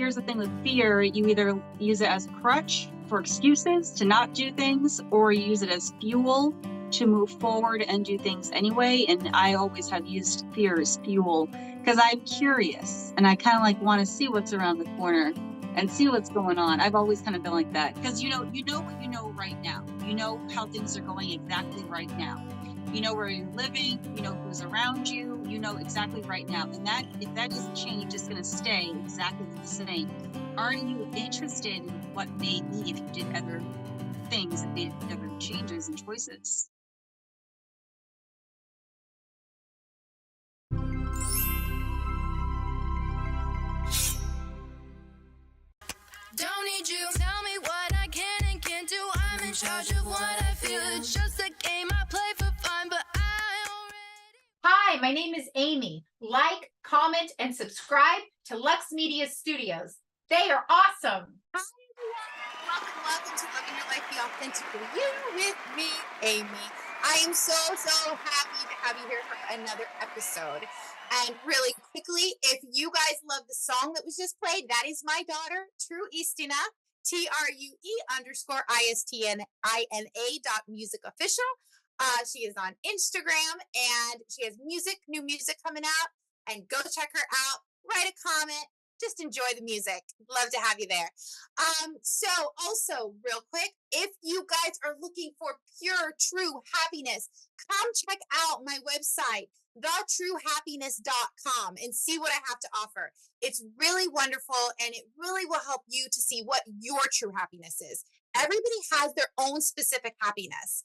here's the thing with fear, you either use it as a crutch for excuses to not do things, or you use it as fuel to move forward and do things anyway. And I always have used fear as fuel because I'm curious and I kind of like want to see what's around the corner and see what's going on. I've always kind of been like that because you know what you know right now. You know how things are going exactly right now. You know where you're living, you know who's around you, you know exactly right now. And that, if that doesn't change, it's going to stay exactly the same. Are you interested in what may be if you did other things and made other changes and choices? Don't need you. Tell me what I can and can't do. I'm in charge of what I feel. It's just a game I play for fun, but I already. Hi, my name is Amie. Like, comment, and subscribe to Lux Media Studios. They are awesome. Hi, everyone. Welcome to Living Your Life the Authentically. You with me, Amie. I am so happy to have you here for another episode. And really quickly, if you guys love the song that was just played, that is my daughter, True Istina, TRUE_ISTNINA.music_official. She is on Instagram and she has new music coming out. And go check her out. Write a comment. Just enjoy the music. Love to have you there. So also real quick, if you guys are looking for pure, true happiness, come check out my website, thetruehappiness.com, and see what I have to offer. It's really wonderful and it really will help you to see what your true happiness is. Everybody has their own specific happiness,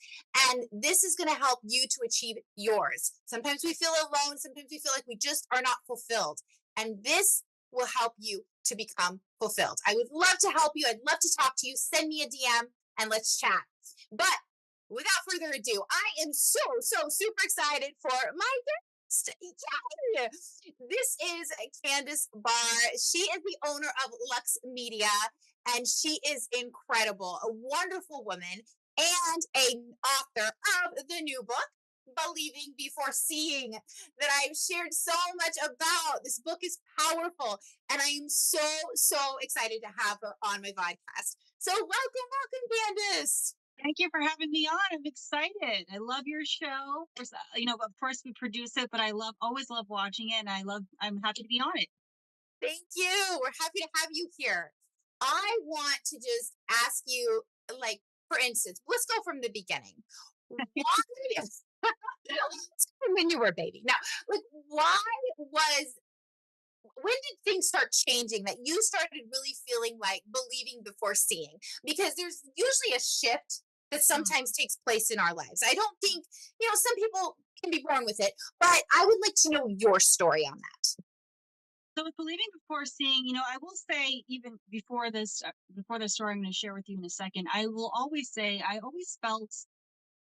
and this is going to help you to achieve yours. Sometimes we feel alone. Sometimes we feel like we just are not fulfilled. And this will help you to become fulfilled. I would love to help you. I'd love to talk to you. Send me a DM and let's chat. But without further ado, I am so super excited for my guest. Yay! This is Candice Barr. She is the owner of Lux Media, and she is incredible, a wonderful woman, and an author of the new book, Believing Before Seeing, that I've shared so much about. This book is powerful, and I am so excited to have her on my podcast. So welcome, Candice. Thank you for having me on. I'm excited. I love your show. You know, of course we produce it, but I always love watching it, and I'm happy to be on it. Thank you. We're happy to have you here. I want to just ask you, like, for instance, let's go from the beginning. Why? When you were a baby. Now, like, when did things start changing that you started really feeling like believing before seeing? Because there's usually a shift that sometimes takes place in our lives. I don't think, some people can be born with it, but I would like to know your story on that. So with believing before seeing, I will say, even before the story I'm going to share with you in a second, I will always say I always felt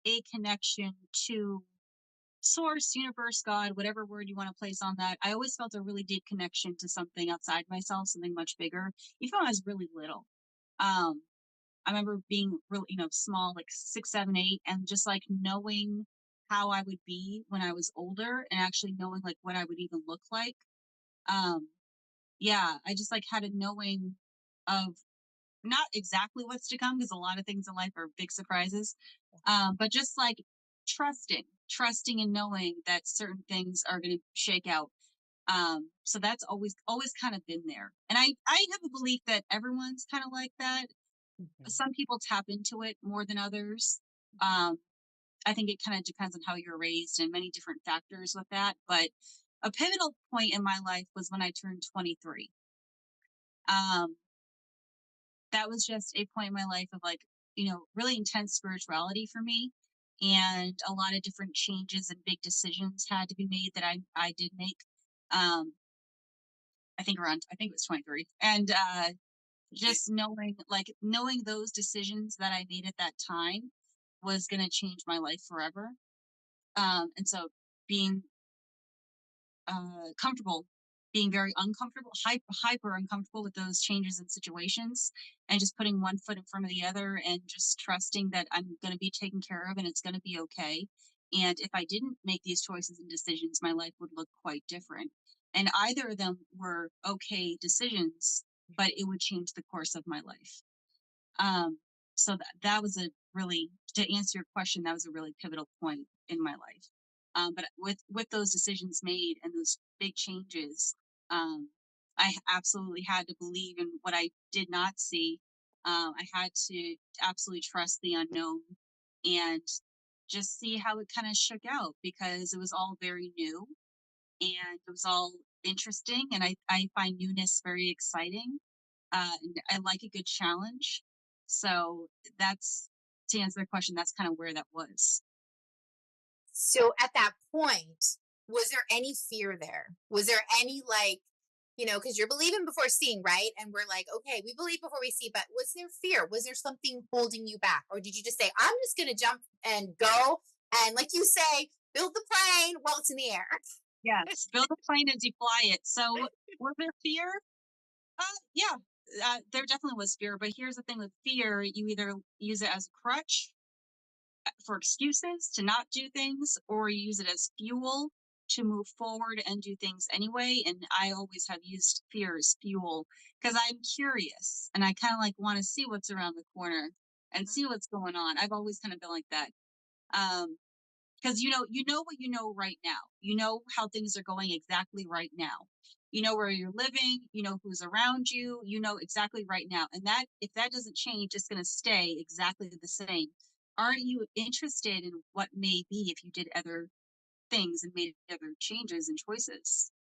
a connection to source, universe, God, whatever word you want to place on that. I always felt a really deep connection to something outside myself, something much bigger, even when I was really little. I remember being really, small, like 6, 7, 8, and just like knowing how I would be when I was older and actually knowing like what I would even look like. Yeah, I just like had a knowing of not exactly what's to come because a lot of things in life are big surprises. But just like trusting and knowing that certain things are going to shake out. So that's always kind of been there. And I have a belief that everyone's kind of like that. Mm-hmm. Some people tap into it more than others. I think it kind of depends on how you're raised and many different factors with that. But a pivotal point in my life was when I turned 23. That was just a point in my life of like, really intense spirituality for me. And a lot of different changes and big decisions had to be made that I did make. I think it was 23. And just knowing those decisions that I made at that time was going to change my life forever. And so being comfortable, being very uncomfortable, hyper uncomfortable with those changes and situations, and just putting one foot in front of the other and just trusting that I'm going to be taken care of and it's going to be okay. And if I didn't make these choices and decisions, my life would look quite different. And either of them were okay decisions, but it would change the course of my life. Um, so that was a really, to answer your question, that was a really pivotal point in my life. But with those decisions made and those big changes, I absolutely had to believe in what I did not see. I had to absolutely trust the unknown and just see how it kind of shook out, because it was all very new and it was all interesting. And I find newness very exciting. And I like a good challenge. So that's, to answer the question, that's kind of where that was. So at that point, was there any fear there? Was there any like, because you're believing before seeing, right? And we're like, okay, we believe before we see, but was there fear? Was there something holding you back? Or did you just say, I'm just going to jump and go? And like you say, build the plane while it's in the air. Yes, build a plane as you fly it. So was there fear? Yeah, there definitely was fear. But here's the thing with fear: you either use it as a crutch for excuses to not do things, or you use it as fuel to move forward and do things anyway. And I always have used fear as fuel, because I'm curious and I kind of like want to see what's around the corner and see what's going on. I've always kind of been like that. Because you know what you know right now. You know how things are going exactly right now. You know where you're living, you know who's around you, you know exactly right now. And that, if that doesn't change, it's going to stay exactly the same. Aren't you interested in what may be if you did other things and made other changes and choices?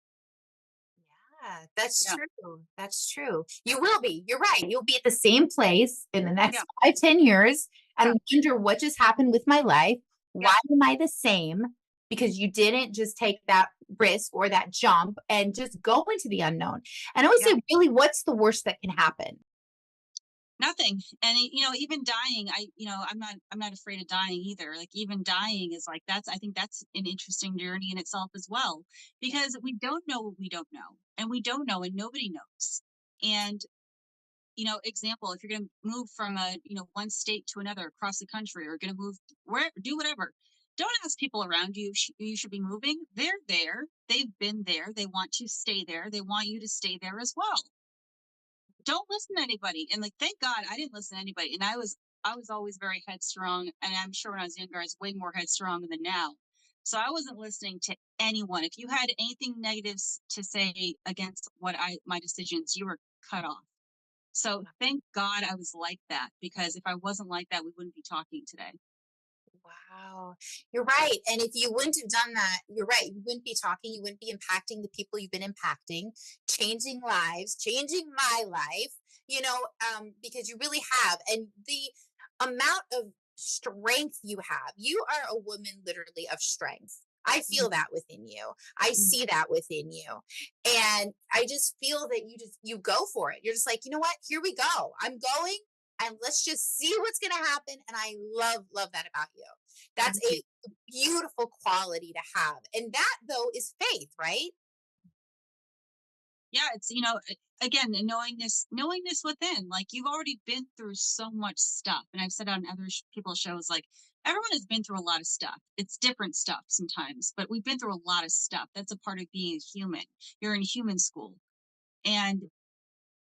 Yeah, that's Yeah. true. That's true. You will be. You're right. You'll be at the same place in the Yeah. next 5, 10 years Yeah. and wonder what just happened with my life. Yeah. Why am I the same? Because you didn't just take that risk or that jump and just go into the unknown. And I would Yeah. say, really, what's the worst that can happen? Nothing. And even dying, I'm not afraid of dying either. Like, even dying is like, I think that's an interesting journey in itself as well, because we don't know what we don't know, and we don't know, and nobody knows. And example, if you're going to move from one state to another across the country, or going to move where, do whatever, don't ask people around you you should be moving. They're there, they've been there, they want to stay there, they want you to stay there as well. Don't listen to anybody. And like, thank God I didn't listen to anybody. And I was always very headstrong. And I'm sure when I was younger, I was way more headstrong than now. So I wasn't listening to anyone. If you had anything negative to say against my decisions, you were cut off. So thank God I was like that, because if I wasn't like that, we wouldn't be talking today. Wow, you're right. And if you wouldn't have done that, you're right. You wouldn't be talking, you wouldn't be impacting the people you've been impacting, changing lives, changing my life, because you really have. And the amount of strength you have, you are a woman literally of strength. I feel that within you. I Mm. see that within you. And I just feel that you go for it. You're just like, you know what? Here we go. I'm going, and let's just see what's going to happen. And I love that about you. That's Thank you. a beautiful quality to have. And that, though, is faith, right? Yeah, it's again, knowing this within, like, you've already been through so much stuff. And I've said on other people's shows, like, everyone has been through a lot of stuff. It's different stuff sometimes, but we've been through a lot of stuff. That's a part of being a human. You're in human school, and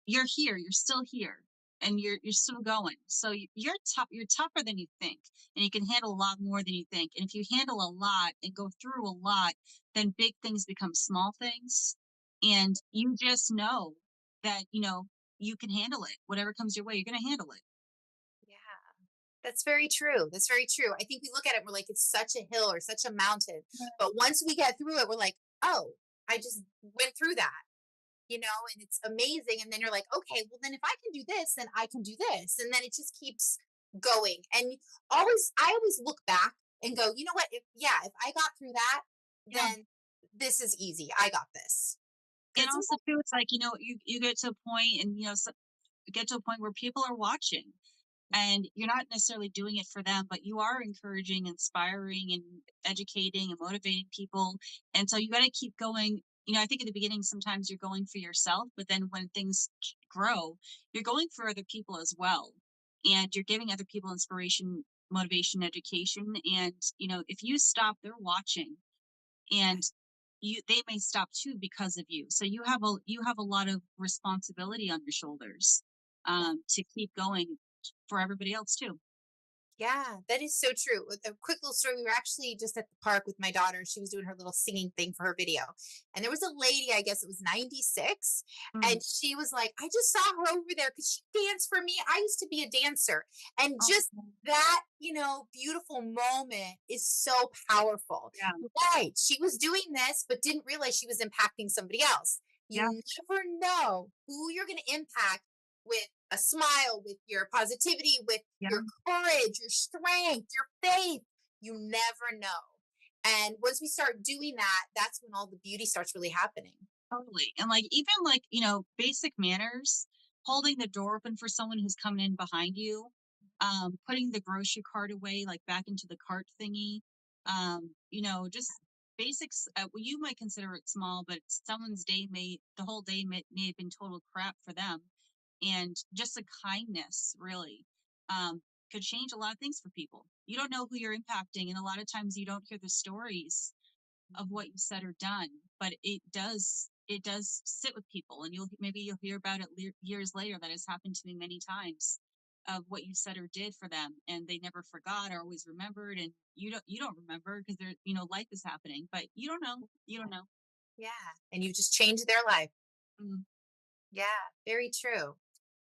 you're here, you're still here, and you're still going. So you're tough, you're tougher than you think, and you can handle a lot more than you think. And if you handle a lot and go through a lot, then big things become small things. And you just know that you can handle it. Whatever comes your way, you're going to handle it. Yeah. That's very true. That's very true. I think we look at it, we're like, it's such a hill or such a mountain. But once we get through it, we're like, oh, I just went through that, and it's amazing. And then you're like, okay, well, then if I can do this, then I can do this. And then it just keeps going. And I always look back and go, you know what? If I got through that, Yeah. then this is easy. I got this. And Because also too, it's like, you get to a point, and get to a point where people are watching, and you're not necessarily doing it for them, but you are encouraging, inspiring, and educating and motivating people. And so you got to keep going. I think at the beginning, sometimes you're going for yourself, but then when things grow, you're going for other people as well. And you're giving other people inspiration, motivation, education. And, if you stop, they're watching. And they may stop too because of you. So you have a lot of responsibility on your shoulders to keep going for everybody else too. Yeah, that is so true. With a quick little story, we were actually just at the park with my daughter. She was doing her little singing thing for her video. And there was a lady, I guess it was 96, Mm. and she was like, I just saw her over there because she danced for me. I used to be a dancer. And Oh, just that, beautiful moment is so powerful. yeah, Right. She was doing this, but didn't realize she was impacting somebody else. yeah, You never know who you're going to impact with a smile, with your positivity, with yeah. your courage, your strength, your faith. You never know. And once we start doing that, that's when all the beauty starts really happening. Totally. And like even like, basic manners, holding the door open for someone who's coming in behind you, putting the grocery cart away, like back into the cart thingy. Just basics. Well, you might consider it small, but someone's the whole day may have been total crap for them. And just a kindness really could change a lot of things for people. You don't know who you're impacting. And a lot of times you don't hear the stories of what you said or done, but it does sit with people, and you'll hear about it years later that has happened to me many times, of what you said or did for them, and they never forgot or always remembered, and you don't remember because they're life is happening, but you don't know. Yeah. And you just changed their life. Mm. Yeah. Very true.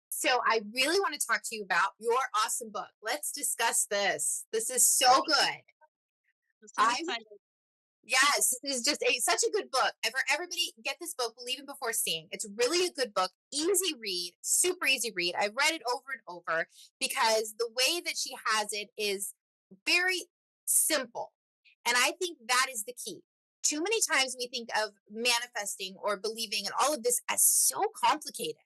So I really want to talk to you about your awesome book. Let's discuss this. This is so good. I'm so I excited. Yes, this is just such a good book. For everybody, get this book, Believing Before Seeing. It's really a good book, easy read, super easy read. I've read it over and over because the way that she has it is very simple. And I think that is the key. Too many times we think of manifesting or believing and all of this as so complicated,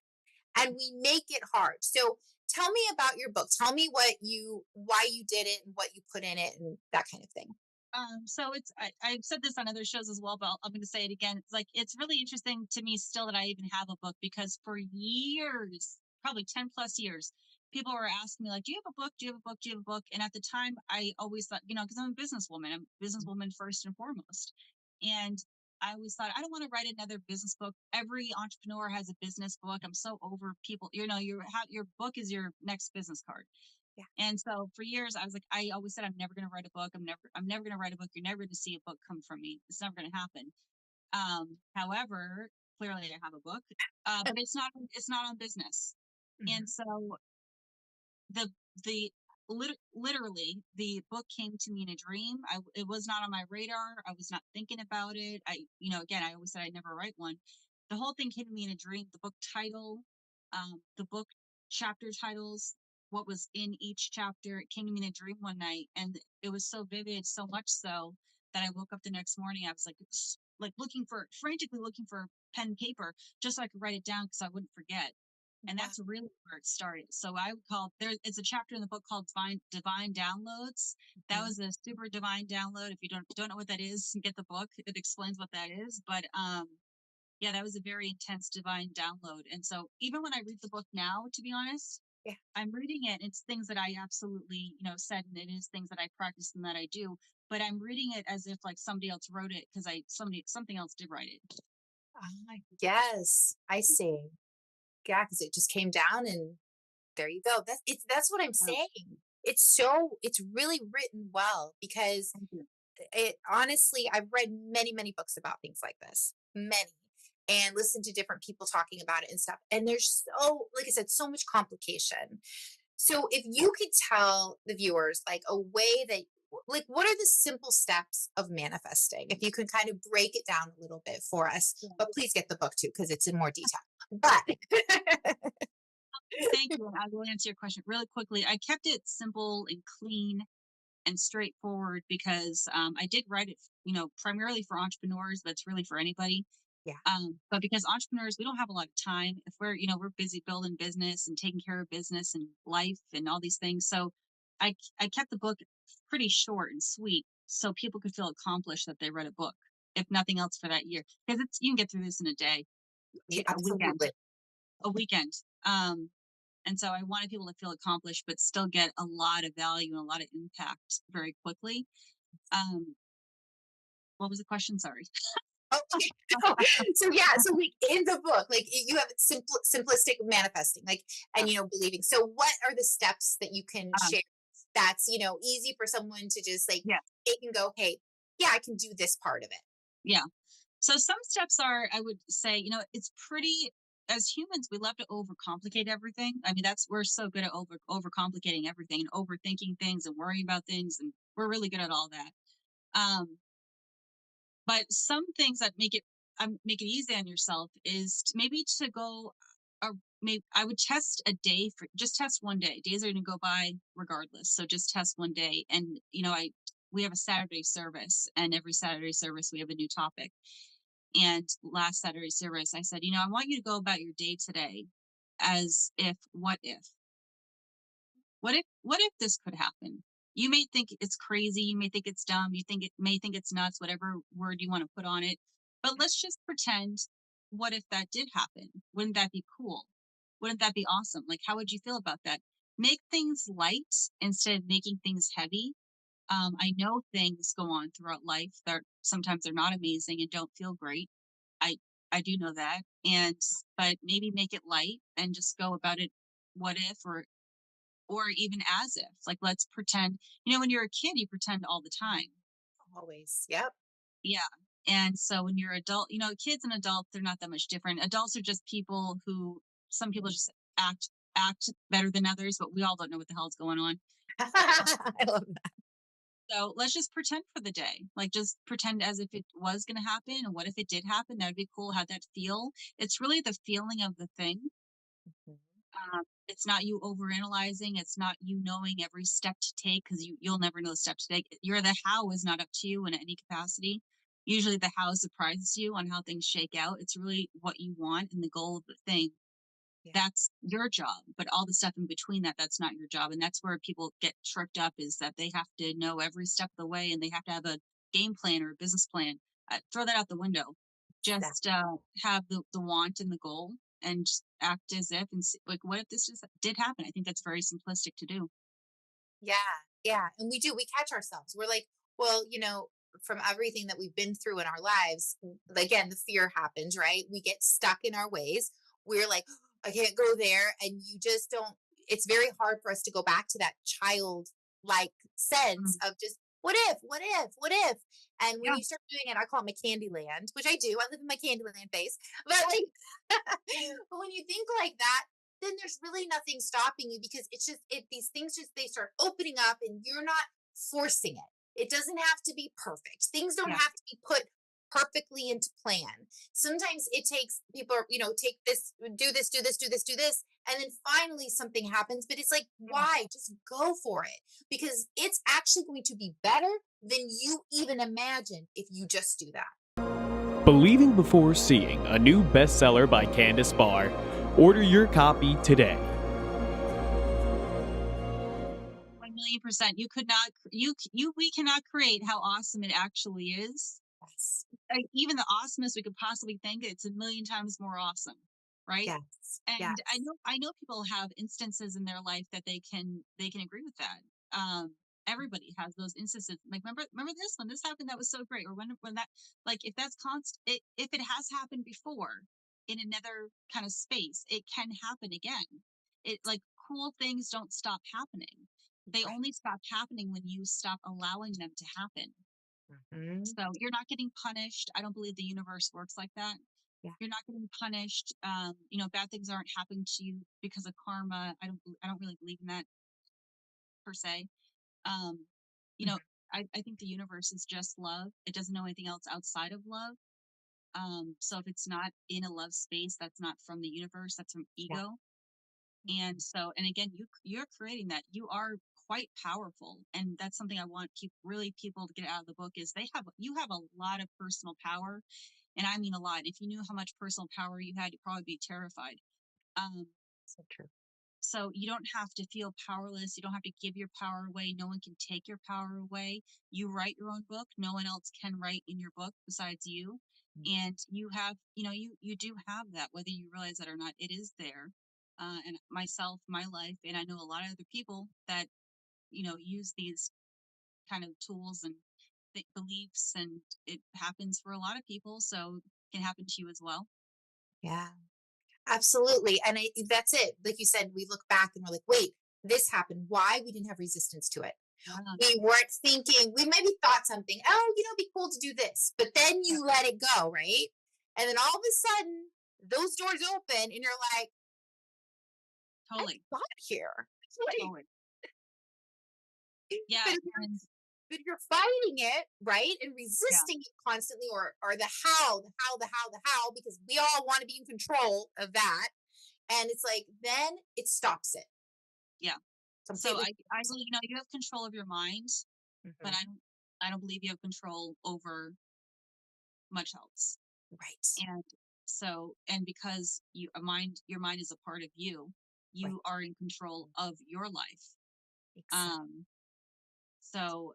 and we make it hard. So tell me about your book. Tell me why you did it and what you put in it and that kind of thing. So I've said this on other shows as well, but I'm going to say it again. It's like, it's really interesting to me still that I even have a book, because for years, probably 10 plus years, people were asking me like, do you have a book? Do you have a book? Do you have a book? And at the time I always thought, because I'm a businesswoman, I'm a businesswoman first and foremost. And I always thought, I don't want to write another business book. Every entrepreneur has a business book. I'm so over people, your book is your next business card. Yeah. And so for years, I always said, I'm never going to write a book. I'm never going to write a book. You're never going to see a book come from me. It's never going to happen. However, clearly I have a book, but it's not on business. Mhm. And so the literally the book came to me in a dream. It was not on my radar. I was not thinking about it. Again, I always said I'd never write one. The whole thing came to me in a dream. The book title, the book chapter titles, what was in each chapter. It came to me in a dream one night, and it was so vivid, so much so that I woke up the next morning. I was like frantically looking for pen and paper just so I could write it down because I wouldn't forget. And Wow. that's really where it started. So I would call it's a chapter in the book called Divine Downloads. That Mhm. was a super divine download. If you don't know what that is, get the book. It explains what that is. But yeah, that was a very intense divine download. And so even when I read the book now, to be honest, Yeah. I'm reading it. It's things that I absolutely, said, and it is things that I practice and that I do. But I'm reading it as if like somebody else wrote it, because something else did write it. Yes, I see. Yeah, because it just came down and there you go. That's what I'm Wow, saying. It's really written well because thank you. it honestly, I've read many, many books about things like this. Many. And listened to different people talking about it and stuff. And there's like I said, so much complication. So if you could tell the viewers like a way that like what are the simple steps of manifesting? If you could kind of break it down a little bit for us, Yeah. but please get the book too because it's in more detail. But Thank you. I will answer your question really quickly. I kept it simple and clean and straightforward because I did write it, primarily for entrepreneurs, but it's really for anybody. yeah. But because entrepreneurs, we don't have a lot of time. If we're busy building business and taking care of business and life and all these things. So I kept the book pretty short and sweet so people could feel accomplished that they read a book, if nothing else for that year. Because you can get through this in a day, Yeah, a weekend, absolutely. a weekend. And so I wanted people to feel accomplished, but still get a lot of value and a lot of impact very quickly. Um, what was the question? Sorry. Okay. So yeah, so we in the book, like you have simplistic manifesting, like and believing. So what are the steps that you can Um, share that's easy for someone to just like yeah, they can go, hey, yeah, I can do this part of it. yeah. So some steps are, I would say, it's pretty. As humans, we love to overcomplicate everything. I mean, we're so good at overcomplicating everything and overthinking things and worrying about things, and we're really good at all that. Um, but some things that make it easy on yourself is maybe to go. Maybe I would test a day for just test one day. Days are going to go by regardless, so just test one day. And I we have a Saturday service, and every Saturday service we have a new topic. And last Saturday service, I said, I want you to go about your day today as if, what if this could happen? You may think it's crazy, you may think it's dumb, may think it's nuts, whatever word you want to put on it. But let's just pretend, what if that did happen? Wouldn't that be cool? Wouldn't that be awesome? Like, how would you feel about that? Make things light instead of making things heavy. I know things go on throughout life that sometimes they're not amazing and don't feel great. I I do know that. But maybe make it light and just go about it, what if, or even as if. Like, let's pretend, when you're a kid, you pretend all the time. Always. Yep. Yeah. And so when you're adult, kids and adults, they're not that much different. Adults are just people who, some people just act better than others, but we all don't know what the hell's going on. I love that. So let's just pretend for the day. Like, just pretend as if it was going to happen. And what if it did happen? That would be cool. How'd that feel? It's really the feeling of the thing. It's not you overanalyzing. It's not you knowing every step to take, because you'll never know the step to take. The how is not up to you in any capacity. Usually the how surprises you on how things shake out. It's really what you want and the goal of the thing. Yeah. That's your job. But all the stuff in between that's not your job. And that's where people get tripped up, is that they have to know every step of the way, and they have to have a game plan or a business plan. Throw that out the window. That. Just have the want and the goal, and just act as if, and like, what if this just did happen? I think that's very simplistic to do. Yeah. Yeah. And we catch ourselves. We're like, well, from everything that we've been through in our lives, again, the fear happens, right? We get stuck in our ways. We're like, I can't go there. And you just don't, it's very hard for us to go back to that child like sense Mm. of just, what if? And when Yeah. you start doing it, I call it my candy land, which I do. I live in my candy land phase. But like, but when you think like that, then there's really nothing stopping you, because it's just these things just they start opening up and you're not forcing it. It doesn't have to be perfect. Things don't Yeah. have to be put perfectly into plan. Sometimes it takes people take this, do this, and then finally something happens, but it's like, why? Just go for it, because it's actually going to be better than you even imagine if you just do that. Believing Before Seeing, a new bestseller by Candice Barr. Order your copy today. 1,000,000%. You could not, we cannot create how awesome it actually is. Yes. Like, even the awesomest we could possibly think, it's a million times more awesome, right? Yes. And I Yes. know I know people have instances in their life that they can agree with that. Everybody has those instances. Like, remember this when this happened, that was so great. Or when that, like, if that's if it has happened before in another kind of space, it can happen again. It, like, cool things don't stop happening. They Right. only stop happening when you stop allowing them to happen. Mhm. So you're not getting punished. I don't believe the universe works like that. Yeah. You're not getting punished. Bad things aren't happening to you because of karma. I don't really believe in that, per se. Um, you know, Mhm. I think the universe is just love. It doesn't know anything else outside of love. So if it's not in a love space, that's not from the universe. That's from Yeah. ego. And so, and again, you're creating that. You are quite powerful, and that's something I want people to get out of the book, is you have a lot of personal power, and I mean a lot. If you knew how much personal power you had, you'd probably be terrified. Um, So true. so you don't have to feel powerless. You don't have to give your power away. No one can take your power away. You write your own book. No one else can write in your book besides you. Mm. And you have, you do have that, whether you realize that or not. It is there. And myself, my life, and I know a lot of other people that use these kind of tools, and beliefs, and it happens for a lot of people, so it can happen to you as well. Yeah, absolutely. And that's it. Like you said, we look back and we're like, wait, this happened. Why? We didn't have resistance to it. Yeah. We weren't thinking, we maybe thought something, oh, it'd be cool to do this. But then you let it go, right? And then all of a sudden, those doors open and you're like, I Totally. got here. Like, Totally. Yeah. but And if you're fighting it, right, and yeah. resisting it constantly, or the how, because we all want to be in control of that, and it's like then it stops it Yeah. So completely. I believe, you have control of your mind, but Mhm. I don't believe you have control over much else. Right, And so, and because your mind is a part of you, right, you are in control of your life. exactly. Um, so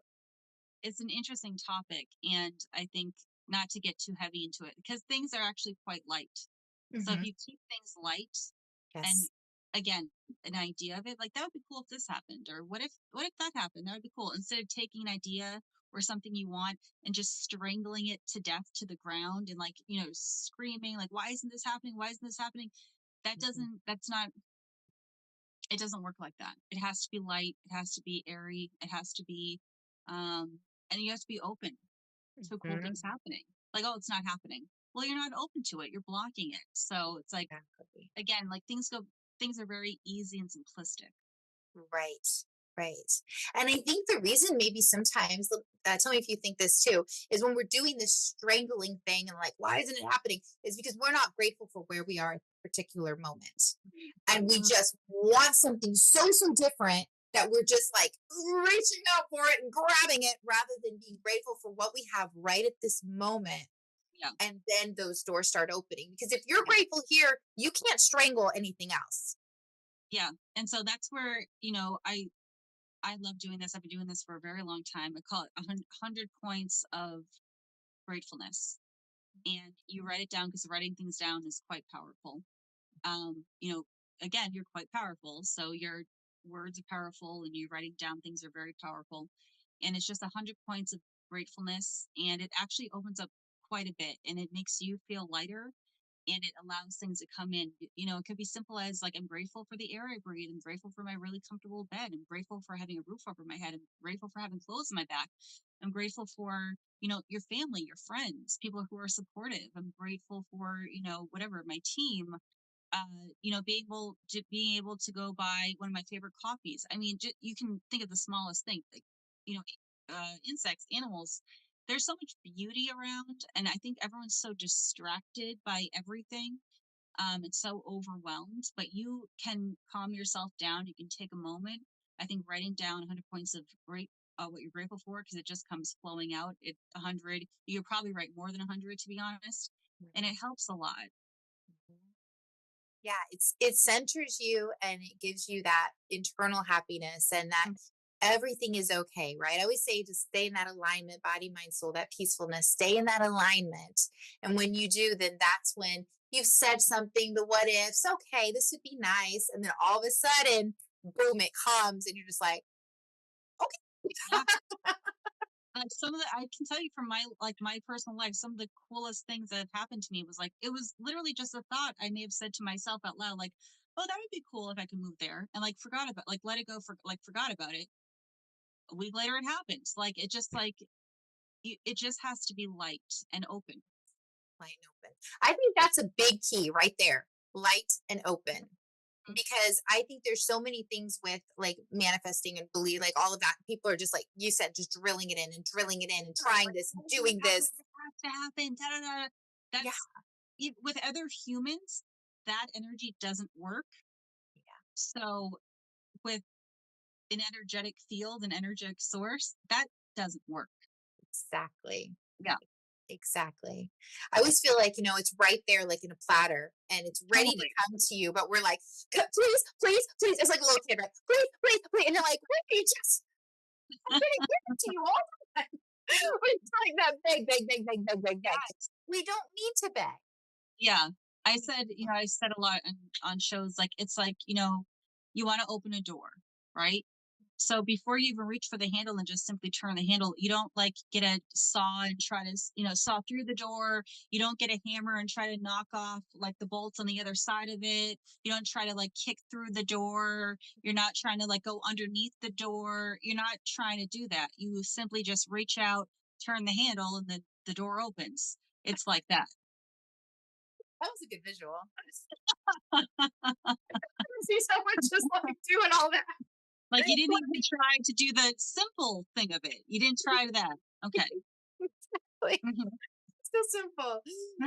it's an interesting topic, and I think not to get too heavy into it because things are actually quite light. So if Hmm. you keep things light, and Yes. again, an idea of it, like that would be cool if this happened, or what if that happened? That would be cool. Instead of taking an idea or something you want and just strangling it to death to the ground and like, screaming like, why isn't this happening? Why isn't this happening? Mhm. That's not, it doesn't work like that. It has to be light, it has to be airy, it has to be, and you have to be open to cool Mhm. things happening. Like, oh, it's not happening. Well, you're not open to it. You're blocking it. So it's like, Exactly. again, like things are very easy and simplistic. Right, right. And I think the reason maybe sometimes, tell me if you think this too, is when we're doing this strangling thing and like, why isn't it happening? Is because we're not grateful for where we are at a particular moment. And we Mm, just want something so different that we're just like reaching out for it and grabbing it rather than being grateful for what we have right at this moment. yeah, And then those doors start opening. Because if you're yeah, grateful here, you can't strangle anything else. yeah. And so that's where, I love doing this. I've been doing this for a very long time. I call it 100 points of gratefulness. And you write it down because writing things down is quite powerful. um, you know, Again, you're quite powerful. So your words are powerful and you writing down things are very powerful. And it's just 100 points of gratefulness. And it actually opens up quite a bit and it makes you feel lighter and it allows things to come in. It could be simple as like, I'm grateful for the air I breathe. I'm grateful for my really comfortable bed. I'm grateful for having a roof over my head. I'm grateful for having clothes on my back. I'm grateful for, your family, your friends, people who are supportive. I'm grateful for, whatever, my team, being able to go buy one of my favorite coffees. I mean, you can think of the smallest thing, like, you know, insects, animals. There's so much beauty around, and I think everyone's so distracted by everything, and so overwhelmed. But you can calm yourself down. You can take a moment. I think writing down 100 points of what you're grateful for, because it just comes flowing out. 100. You could probably write more than 100, to be honest, and it helps a lot. Yeah, it centers you and it gives you that internal happiness and that everything is okay, right? I always say to stay in that alignment, body, mind, soul, that peacefulness, stay in that alignment. And when you do, then that's when you've said something, the what ifs, okay, this would be nice. And then all of a sudden, boom, it comes and you're just like, Yeah. okay. Some of the I can tell you from my personal life, some of the coolest things that have happened to me was like, it was literally just a thought I may have said to myself out loud, like, oh, that would be cool if I could move there, and like forgot about, like, let it go, for like forgot about it. A week later it happened. Like, it just like it just has to be light and open. Light and open. I think that's a big key right there. Light and open. Mm. Because I think there's so many things with like manifesting and believe, like all of that. People are just like you said, just drilling it in and drilling it in and trying Like, this, oh, doing it this. has to happen. Da, da, da. Yeah. That's with other humans, that energy doesn't work. Yeah. So with an energetic field, an energetic source, that doesn't work. Exactly. Yeah, Exactly. I always feel like, it's right there, like in a platter, and it's ready to totally. come to you, but we're like, please, please, please. It's like a little kid, right? Please, please, please. And you're like, wait, just, I'm going to give it to you all the time. It's like that beg, beg, beg, beg, beg, beg, beg. We don't need to beg. Yeah. I said a lot on shows, like, it's like, you want to open a door, right? So before you even reach for the handle and just simply turn the handle, you don't like get a saw and try to, saw through the door. You don't get a hammer and try to knock off like the bolts on the other side of it. You don't try to like kick through the door. You're not trying to like go underneath the door. You're not trying to do that. You simply just reach out, turn the handle, and the door opens. It's like that. That was a good visual. I see someone just like doing all that. Like you didn't even try to do the simple thing of it. You didn't try that. Okay. Like, Mhm. so simple,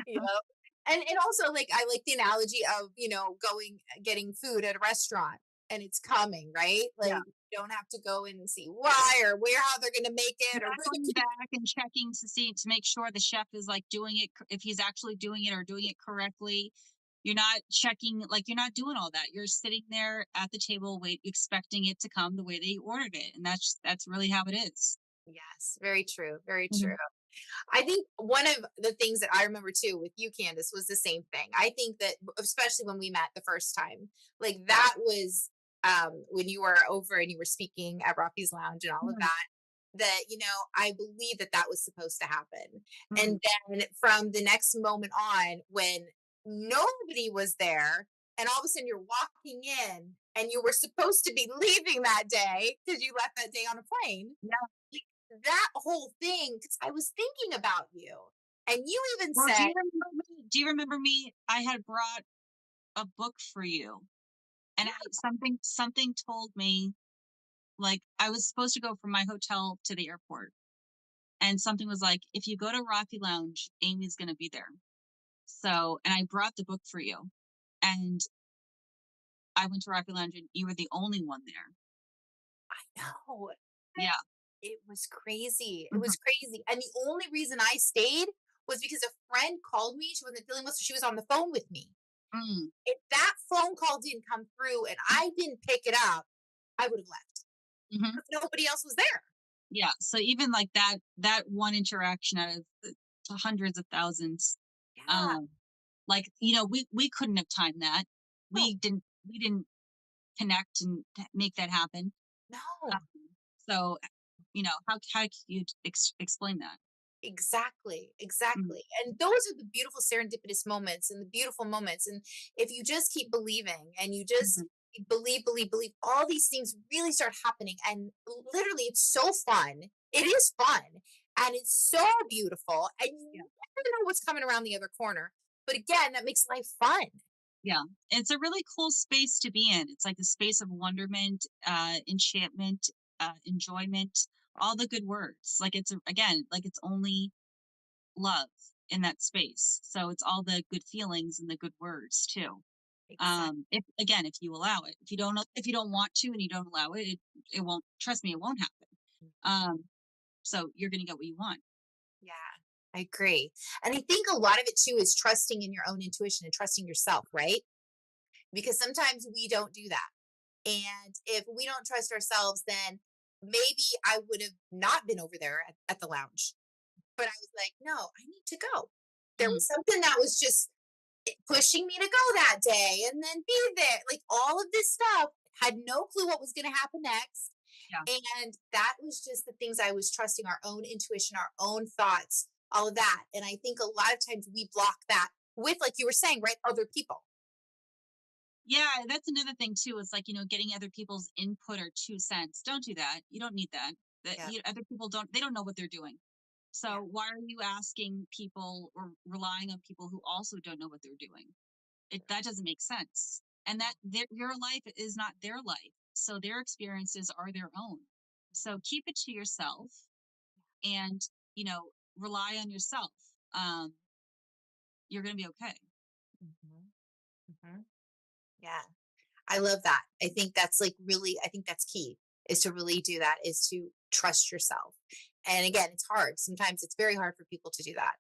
you know. And also like I like the analogy of, getting food at a restaurant and it's coming, right? Like Yeah. you don't have to go and see why or where how they're gonna make it You're or not going back and checking to make sure the chef is like doing it if he's actually doing it or doing it correctly. You're not checking, like you're not doing all that. You're sitting there at the table, expecting it to come the way they ordered it, and that's really how it is. yes, very true, very Mhm. true. I think one of the things that I remember too with you, Candice, was the same thing. I think that especially when we met the first time, like that was when you were over and you were speaking at Rocky's Lounge and all of Mhm. that, I believe that that was supposed to happen. Mhm. And then from the next moment on, when nobody was there, and all of a sudden you're walking in and you were supposed to be leaving that day because you left that day on a plane, Yeah. that whole thing, because I was thinking about you. And you even Well, said, do you remember me? I had brought a book for you, and something told me like I was supposed to go from my hotel to the airport, and something was like, if you go to Rocky Lounge, Amy's gonna be there. So, and I brought the book for you, and I went to Rocky Lounge, and you were the only one there. no, Yeah. it was crazy. It Mhm. was crazy. And the only reason I stayed was because a friend called me. She wasn't feeling well, so she was on the phone with me. Mm. If that phone call didn't come through and I didn't pick it up, I would have left Mhm. because nobody else was there. Yeah. So even like that one interaction out of the hundreds of thousands, Yeah. um, like we couldn't have timed that. No, We didn't connect and make that happen. no. Um, so how can you explain that? Exactly, Mhm. exactly. And those are the beautiful serendipitous moments and the beautiful moments. And if you just keep believing and you just Mhm. believe, all these things really start happening. And literally, it's so fun. It is fun and it's so beautiful. And you Yeah. never know what's coming around the other corner. But again, that makes life fun. Yeah. It's a really cool space to be in. It's like a space of wonderment, enchantment, enjoyment, all the good words. Like again, like it's only love in that space. So it's all the good feelings and the good words too. Exactly. If you allow it. If you don't want to and you don't allow it, it won't, trust me, it won't happen. Um, so you're gonna get what you want. Yeah, I agree. And I think a lot of it too is trusting in your own intuition and trusting yourself, right? Because sometimes we don't do that. And if we don't trust ourselves, then maybe I would have not been over there at the lounge. But I was like, no, I need to go. There Mm, was something that was just pushing me to go that day and then be there. Like all of this stuff, had no clue what was going to happen next. yeah. And that was just the things I was trusting our own intuition, our own thoughts, all of that. And I think a lot of times we block that with, like you were saying, right? Other people. Yeah, that's another thing too. It's like, getting other people's input or 2 cents. Don't do that. You don't need that. Yeah. Other people they don't know what they're doing. Yeah. So why are you asking people or relying on people who also don't know what they're doing? That doesn't make sense. And that your life is not their life. So their experiences are their own. So keep it to yourself and, rely on yourself. Um, you're going to be okay. Mm-hmm. Yeah. I love that. I think that's like really, I think that's key is to really do that, is to trust yourself. And again, it's hard. Sometimes it's very hard for people to do that.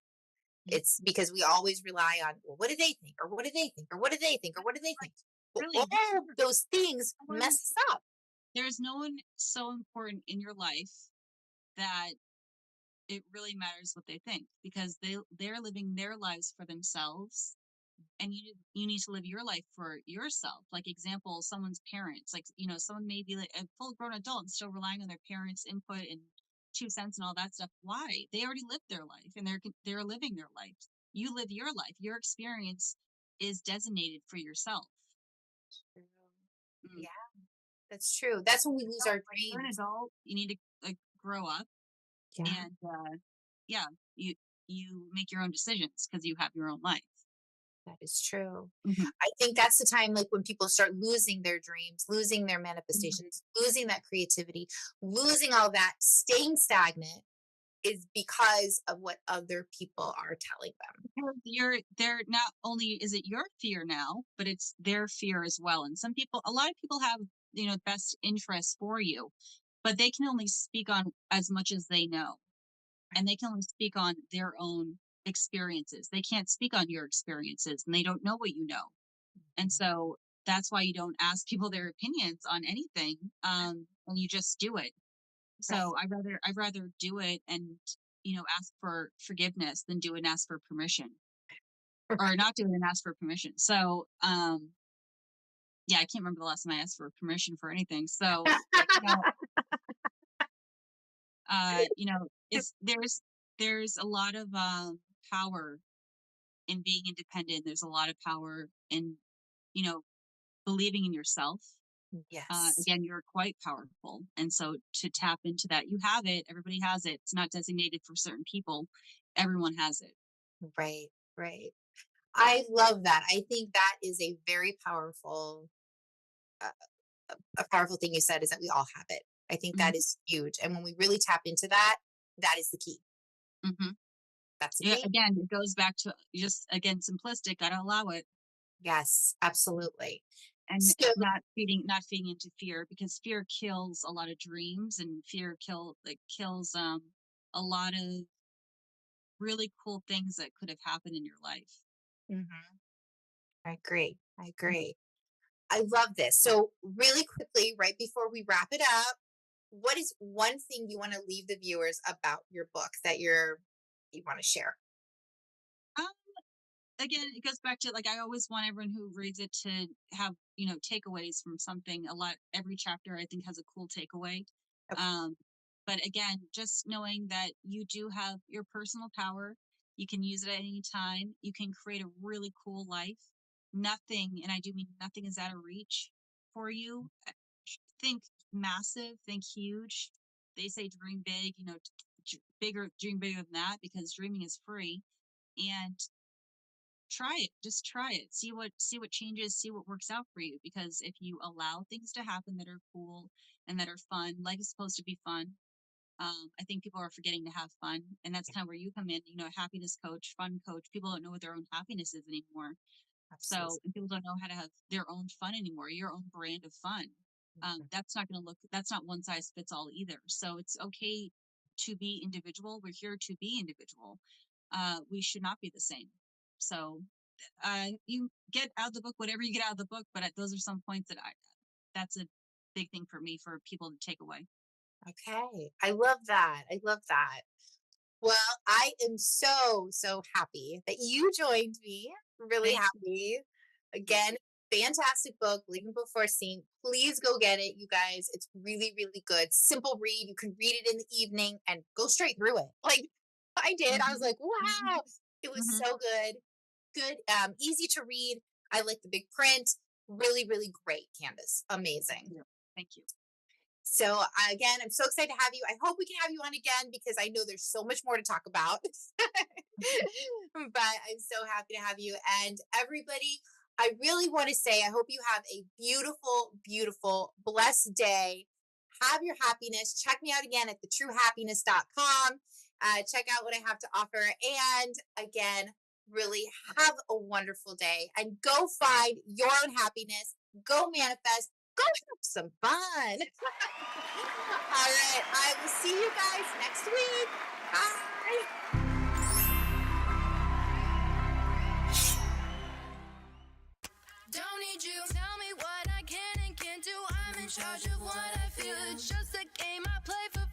Mm. It's because we always rely on, well, what do they think? Or what do they think? Or what do they think? Or what do they think? But Really, all of those things mess us up. there's no one so important in your life that it really matters what they think because they're living their lives for themselves and you need to live your life for yourself. Like example, someone's parents, like, someone may be like a full grown adult and still relying on their parents' input and 2 cents and all that stuff. Why? They already lived their life, and they're living their life. You live your life. Your experience is designated for yourself. Mm. Yeah, that's true. That's when we lose our Like, you're an dreams. adult. You need to like grow up, Yeah, and yeah, you make your own decisions because you have your own life. that is true. Mhm. I think that's the time, like when people start losing their dreams, losing their Mhm. manifestations, losing that creativity, losing all that, staying stagnant is because of what other people are telling them. Because they're not only is it your fear now, but it's their fear as well. And a lot of people have, best interests for you, but they can only speak on as much as they know. And they can only speak on their own experiences. They can't speak on your experiences, and they don't know what you know. And so that's why you don't ask people their opinions on anything, and you just do it. Right. So I'd rather do it and ask for forgiveness than do it and ask for permission, or not do it and ask for permission. So yeah, I can't remember the last time I asked for permission for anything. So you know, it's there's a lot of power in being independent. There's a lot of power in you know believing in yourself. Yes. Again, you're quite powerful, and so to tap into that, you have it. Everybody has it. It's not designated for certain people. Everyone has it. Right. Right. I love that. I think that is a very uh, powerful thing you said is that we all have it. I think Hmm. that is huge. And when we really tap into that, that is the key. Hmm. That's the Yeah. key. Again, it goes back to just again simplistic. Gotta allow it, Yes, absolutely. and So, not feeding into fear, because fear kills a lot of dreams, and fear kills a lot of really cool things that could have happened in your life. mhm, I agree. I Mhm. agree. I love this. So, really quickly, right before we wrap it up, what is one thing you want to leave the viewers about your book that you want to share? Um, Again, it goes back to, like, I always want everyone who reads it to have takeaways from something. Every chapter I think has a cool takeaway. Okay. Um, but again, just knowing that you do have your personal power, you can use it at any time. You can create a really cool life. Nothing, and I do mean nothing, is out of reach for you. Think massive, think huge. They say dream big, bigger, dream bigger than that, because dreaming is free. And try it, just try it, see what changes, see what works out for you, because if you allow things to happen that are cool and that are fun, life is supposed to be fun. I think people are forgetting to have fun, and that's kind of where you come in, happiness coach, fun coach. People don't know what their own happiness is anymore. Absolutely. So, and people don't know how to have their own fun anymore, your own brand of fun. Mhm. That's not one size fits all either. So it's okay to be individual. We're here to be individual. We should not be the same. So you get out of the book whatever you get out of the book, but those are some points that's a big thing for me, for people to take away. Okay. I love that. I love that. Well, I am so, so happy that you joined me. Really Thank you. happy. Again, fantastic book, Living Before Seeing. Please go get it, you guys. It's really, really good. Simple read. You can read it in the evening and go straight through it. Like I did. I was Hmm. like, wow. It was Hmm. so good. Good. Easy to read. I like the big print. Really, really great, Candice. Amazing. Thank you. So again, I'm so excited to have you. I hope we can have you on again because I know there's so much more to talk about. But I'm so happy to have you. And everybody, I really want to say I hope you have a beautiful, beautiful, blessed day. Have your happiness. Check me out again at thetruehappiness.com. Check out what I have to offer. And again, really have a wonderful day and go find your own happiness. Go manifest. Go have some fun. All right. I will see you guys next week. Bye. Don't need you. Tell me what I can and can't do. I'm in charge of what I feel. It's just a game I play for